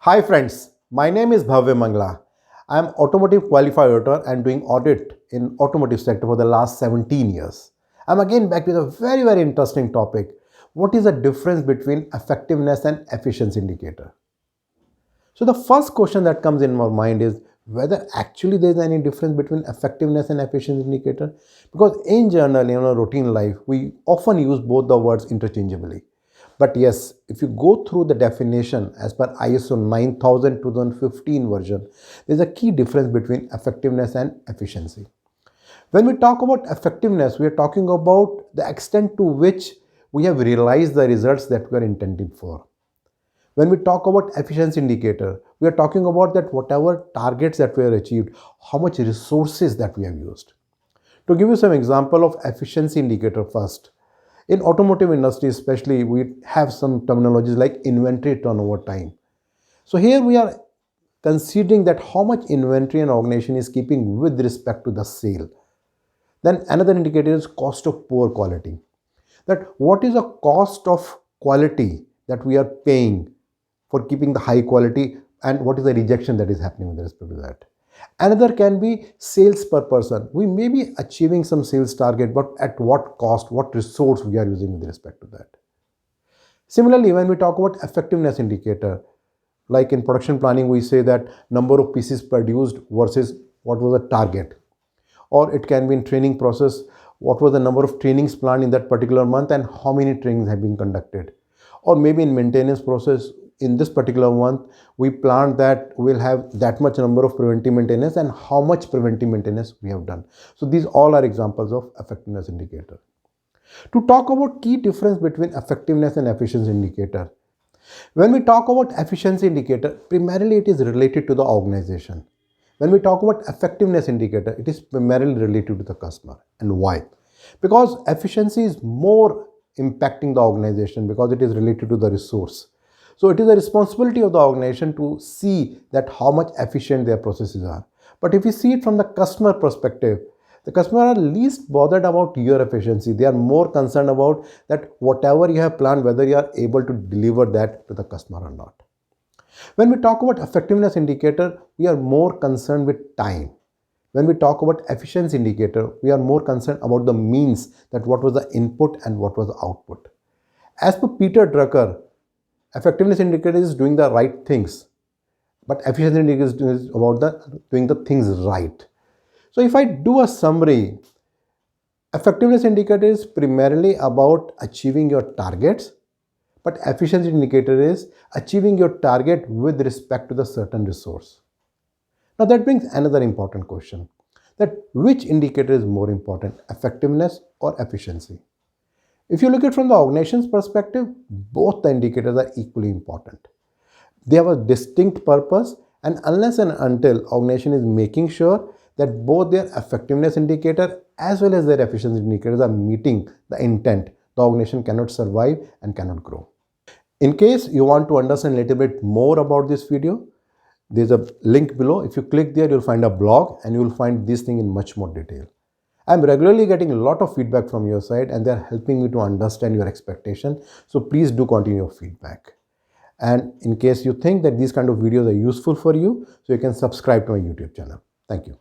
Hi friends, my name is Bhavya Mangla. I am automotive qualified auditor and doing audit in automotive sector for the last 17 years. I'm again back with a very interesting topic. What is the difference between effectiveness and efficiency indicator? So the first question that comes in my mind is whether actually there is any difference between effectiveness and efficiency indicator, because in general, routine life, we often use both the words interchangeably. But yes, if you go through the definition as per ISO 9000 2015 version, there's a key difference between effectiveness and efficiency. When we talk about effectiveness, we are talking about the extent to which we have realized the results that we are intended for. When we talk about efficiency indicator, we are talking about that whatever targets that we have achieved, how much resources that we have used. To give you some example of efficiency indicator first, in automotive industry especially, we have some terminologies like inventory turnover time. So here we are considering that how much inventory an organization is keeping with respect to the sale. Then another indicator is cost of poor quality. That what is the cost of quality that we are paying for keeping the high quality, and what is the rejection that is happening with respect to that. Another can be sales per person. We may be achieving some sales target, but at what cost, what resource we are using with respect to that. Similarly, when we talk about effectiveness indicator, like in production planning, we say that number of pieces produced versus what was the target. Or it can be in training process, what was the number of trainings planned in that particular month and how many trainings have been conducted. Or maybe in maintenance process, in this particular month, we planned that we'll have that much number of preventive maintenance and how much preventive maintenance we have done. So these all are examples of effectiveness indicator. To talk about key difference between effectiveness and efficiency indicator, when we talk about efficiency indicator, primarily it is related to the organization. When we talk about effectiveness indicator, it is primarily related to the customer. And why? Because efficiency is more impacting the organization because it is related to the resource. So it is a responsibility of the organization to see that how much efficient their processes are. But if you see it from the customer perspective, the customer are least bothered about your efficiency. They are more concerned about that whatever you have planned, whether you are able to deliver that to the customer or not. When we talk about effectiveness indicator, we are more concerned with time. When we talk about efficiency indicator, we are more concerned about the means, that what was the input and what was the output. As per Peter Drucker, effectiveness indicator is doing the right things, but efficiency indicator is about doing the things right. So if I do a summary, effectiveness indicator is primarily about achieving your targets, but efficiency indicator is achieving your target with respect to the certain resource. Now that brings another important question, that which indicator is more important, effectiveness or efficiency? If you look at it from the organization's perspective, both the indicators are equally important. They have a distinct purpose, and unless and until organization is making sure that both their effectiveness indicator as well as their efficiency indicators are meeting the intent, the organization cannot survive and cannot grow. In case you want to understand a little bit more about this video, there's a link below. If you click there, you'll find a blog and you'll find this thing in much more detail. I'm regularly getting a lot of feedback from your side and they're helping me to understand your expectation. So please do continue your feedback. And in case you think that these kind of videos are useful for you, so you can subscribe to my YouTube channel. Thank you.